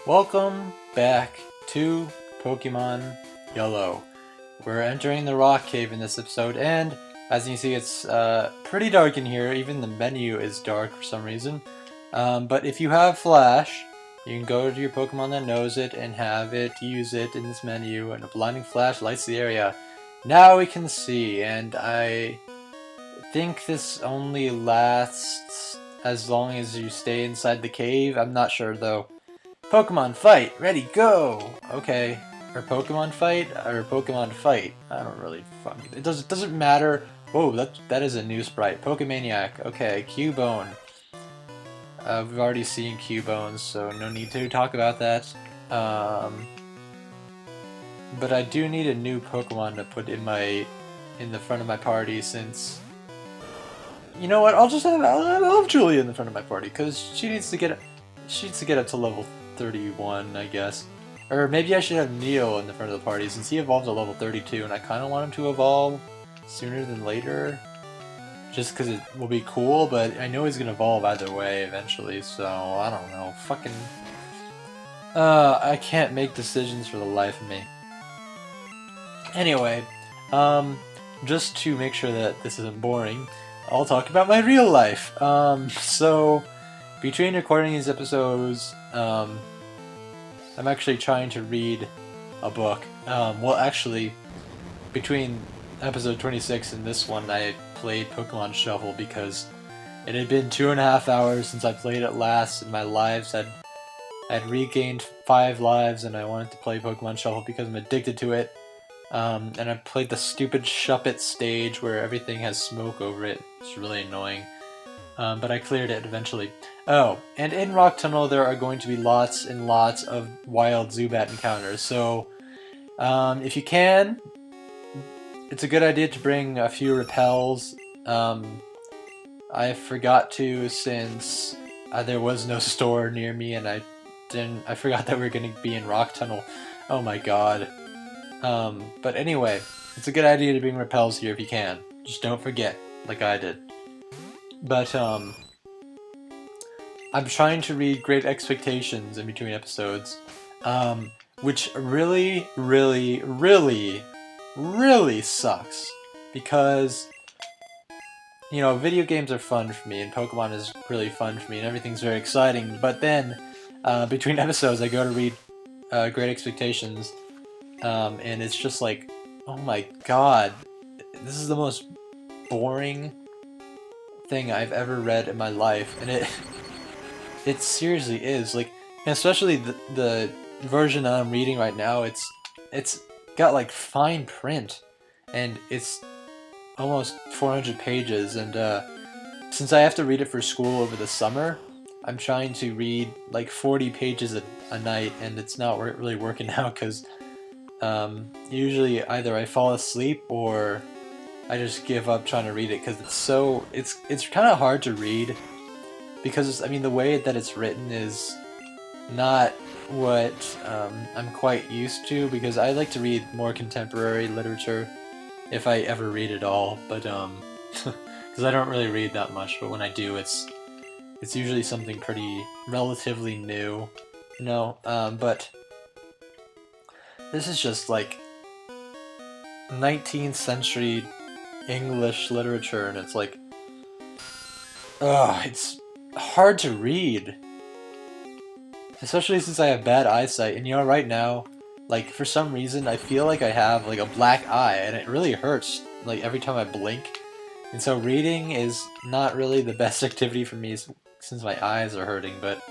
Welcome back to Pokemon Yellow. We're entering the rock cave in this episode, and as you can see, it's pretty dark in here. Even the menu is dark for some reason. But if you have Flash, you can go to your Pokemon that knows it and have it use it in this menu, and a blinding flash lights the area. Now we can see, and I think this only lasts as long as you stay inside the cave. I'm not sure though. Pokemon fight, ready, go! Okay. Or Pokemon fight, or Pokemon fight. I don't really fucking... It doesn't matter. Whoa, that is a new sprite. Pokemaniac. Okay, Cubone. We've already seen Cubones, so no need to talk about that. But I do need a new Pokemon to put in the front of my party since... You know what? I'll have Julia in the front of my party because she needs to get up to level 31, I guess. Or maybe I should have Neo in the front of the party since he evolved to level 32 and I kind of want him to evolve sooner than later. Just because it will be cool, but I know he's going to evolve either way eventually, so I don't know. Fucking... I can't make decisions for the life of me. Anyway, just to make sure that this isn't boring, I'll talk about my real life. So, between recording these episodes, I'm actually trying to read a book. Well, actually, between episode 26 and this one, I played Pokemon Shuffle because it had been 2.5 hours since I played it last, and my lives had regained 5 lives, and I wanted to play Pokemon Shuffle because I'm addicted to it. And I played the stupid Shuppet stage where everything has smoke over it. It's really annoying. But I cleared it eventually. Oh, and in Rock Tunnel there are going to be lots and lots of wild Zubat encounters, so if you can, it's a good idea to bring a few repels. I forgot to since there was no store near me and I forgot that we were going to be in Rock Tunnel. Oh my god. But anyway, it's a good idea to bring repels here if you can. Just don't forget, like I did. But, I'm trying to read Great Expectations in between episodes, which really, really, really, really sucks. Because, you know, video games are fun for me, and Pokemon is really fun for me, and everything's very exciting, but then, between episodes, I go to read Great Expectations, and it's just like, oh my god, this is the most boring thing I've ever read in my life, and it seriously is, like, especially the version that I'm reading right now, it's got like fine print, and it's almost 400 pages, and since I have to read it for school over the summer, I'm trying to read like 40 pages a night, and it's not really working out because usually either I fall asleep or I just give up trying to read it because it's kind of hard to read because, I mean, the way that it's written is not what I'm quite used to, because I like to read more contemporary literature if I ever read at all, but because I don't really read that much, but when I do, it's usually something pretty relatively new, you know, but this is just like 19th century English literature, and it's like, ugh, it's hard to read. Especially since I have bad eyesight, and you know, right now, like, for some reason, I feel like I have, like, a black eye, and it really hurts, like, every time I blink. And so reading is not really the best activity for me since my eyes are hurting, but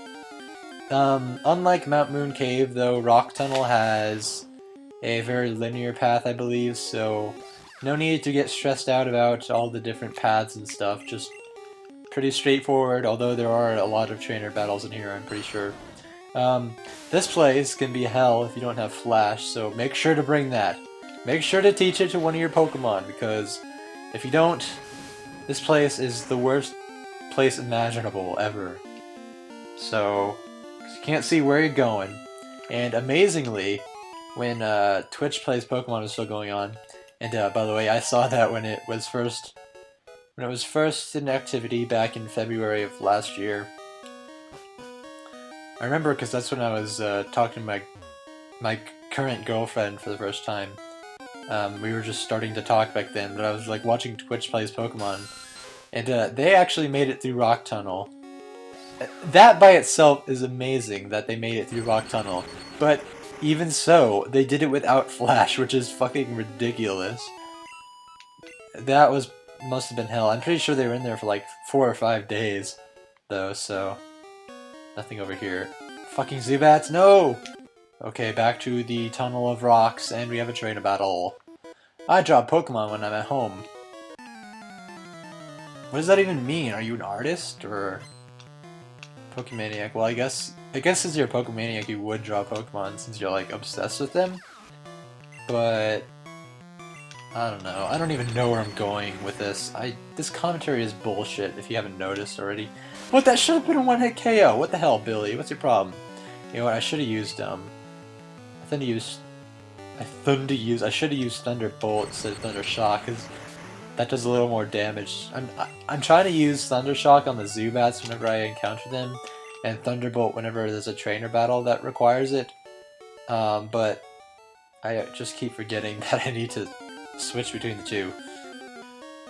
unlike Mount Moon Cave, though, Rock Tunnel has a very linear path, I believe, so no need to get stressed out about all the different paths and stuff, just pretty straightforward, although there are a lot of trainer battles in here, I'm pretty sure. This place can be hell if you don't have Flash, so make sure to bring that. Make sure to teach it to one of your Pokemon, because if you don't, this place is the worst place imaginable ever. So, you can't see where you're going. And amazingly, when Twitch Plays Pokemon was still going on, and by the way, I saw that when it was first in activity back in February of last year, I remember because that's when I was talking to my current girlfriend for the first time. We were just starting to talk back then, but I was like watching Twitch plays Pokemon, and they actually made it through Rock Tunnel. That by itself is amazing that they made it through Rock Tunnel, but even so, they did it without Flash, which is fucking ridiculous. That must have been hell. I'm pretty sure they were in there for like 4 or 5 days, though, so nothing over here. Fucking Zubats, no! Okay, back to the Tunnel of Rocks, and we have a trainer battle. I draw Pokemon when I'm at home. What does that even mean? Are you an artist, or Pokemaniac? Well, I guess since you're a Pokemaniac, you would draw Pokemon since you're like obsessed with them. But I don't know. I don't even know where I'm going with this. This commentary is bullshit. If you haven't noticed already. What? That should have been a one-hit KO. What the hell, Billy? What's your problem? You know what? I should have used I should have used Thunderbolt instead of Thunder Shock, because that does a little more damage. I'm trying to use Thunder Shock on the Zubats whenever I encounter them, and Thunderbolt whenever there's a trainer battle that requires it. But I just keep forgetting that I need to switch between the two.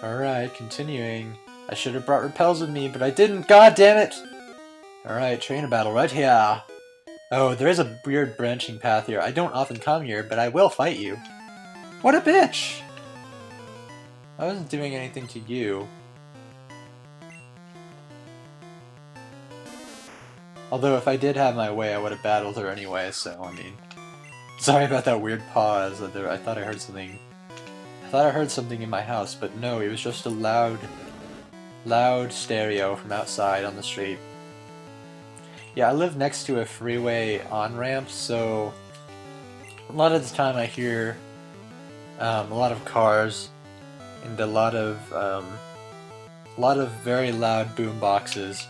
Alright, continuing. I should have brought repels with me, but I didn't. God damn it! Alright, trainer battle right here. Oh, there is a weird branching path here. I don't often come here, but I will fight you. What a bitch! I wasn't doing anything to you. Although if I did have my way, I would have battled her anyway, so I mean... Sorry about that weird pause. I thought I heard something. I thought I heard something in my house, but no, it was just a loud stereo from outside on the street. Yeah, I live next to a freeway on-ramp, so a lot of the time I hear a lot of cars and a lot of very loud boom boxes,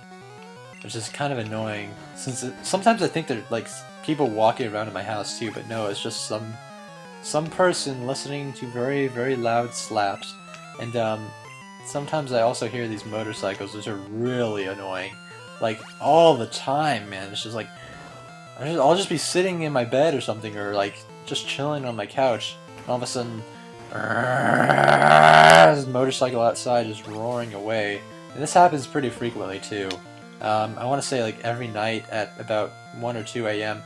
which is kind of annoying. Sometimes I think they're like people walking around in my house too, but no, it's just some person listening to very, very loud slaps. And sometimes I also hear these motorcycles, which are really annoying. Like, all the time, man. It's just like, I'll just be sitting in my bed or something, or like, just chilling on my couch, and all of a sudden, this motorcycle outside just roaring away. And this happens pretty frequently, too. I want to say, like, every night at about 1 or 2 a.m.,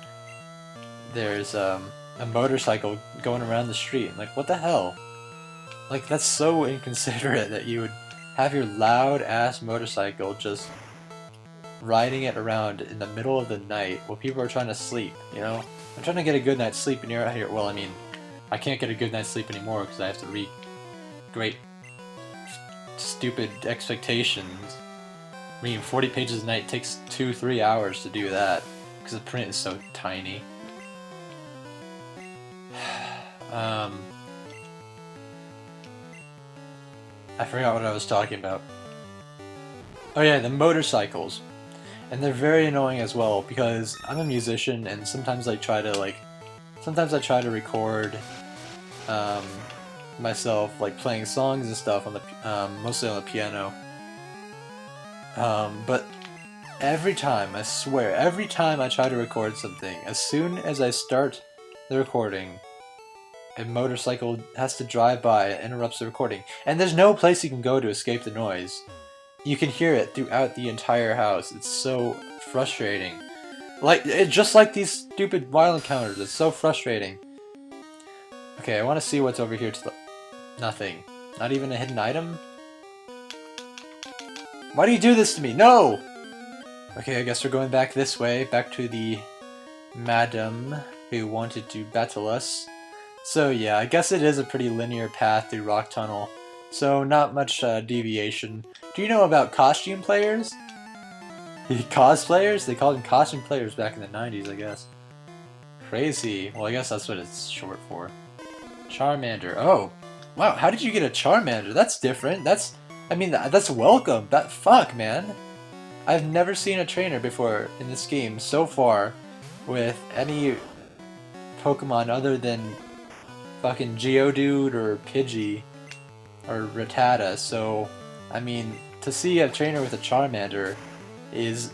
there's a motorcycle going around the street. Like, what the hell? Like, that's so inconsiderate that you would have your loud-ass motorcycle just riding it around in the middle of the night while people are trying to sleep, you know? I'm trying to get a good night's sleep and you're out here. Well, I mean, I can't get a good night's sleep anymore because I have to read great stupid expectations. Reading 40 pages a night takes 2-3 hours to do that because the print is so tiny. I forgot what I was talking about. Oh yeah, the motorcycles. And they're very annoying as well, because I'm a musician, and sometimes I try to record myself, like, playing songs and stuff on the, mostly on the piano. But every time, I swear, every time I try to record something, as soon as I start the recording, a motorcycle has to drive by and interrupts the recording. And there's no place you can go to escape the noise. You can hear it throughout the entire house. It's so frustrating. Just like these stupid wild encounters. It's so frustrating. Okay, I want to see what's over here to the... Nothing. Not even a hidden item? Why do you do this to me? No! Okay, I guess we're going back this way. Back to the madam who wanted to battle us. So yeah, I guess it is a pretty linear path through Rock Tunnel. So not much deviation. Do you know about costume players? Cosplayers? They called them costume players back in the 90s, I guess. Crazy. Well, I guess that's what it's short for. Charmander. Oh, wow. How did you get a Charmander? That's different. I mean, that's welcome. Fuck, man. I've never seen a trainer before in this game so far with any Pokemon other than fucking Geodude or Pidgey or Rattata. So, I mean, to see a trainer with a Charmander is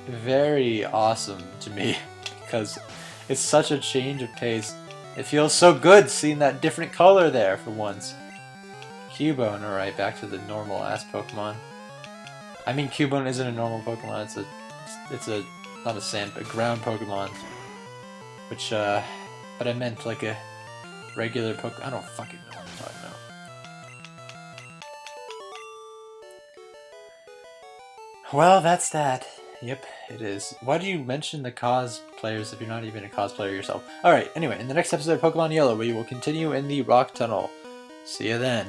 very awesome to me because it's such a change of pace. It feels so good seeing that different color there for once. Cubone, alright, back to the normal ass Pokemon. I mean, Cubone isn't a normal Pokemon, it's a, not a sand, but ground Pokemon. Which, but I meant like a regular Pokemon. I don't fucking know what I'm talking about. Well, that's that. Yep, it is. Why do you mention the cosplayers if you're not even a cosplayer yourself? Alright, anyway, in the next episode of Pokemon Yellow, we will continue in the Rock Tunnel. See you then.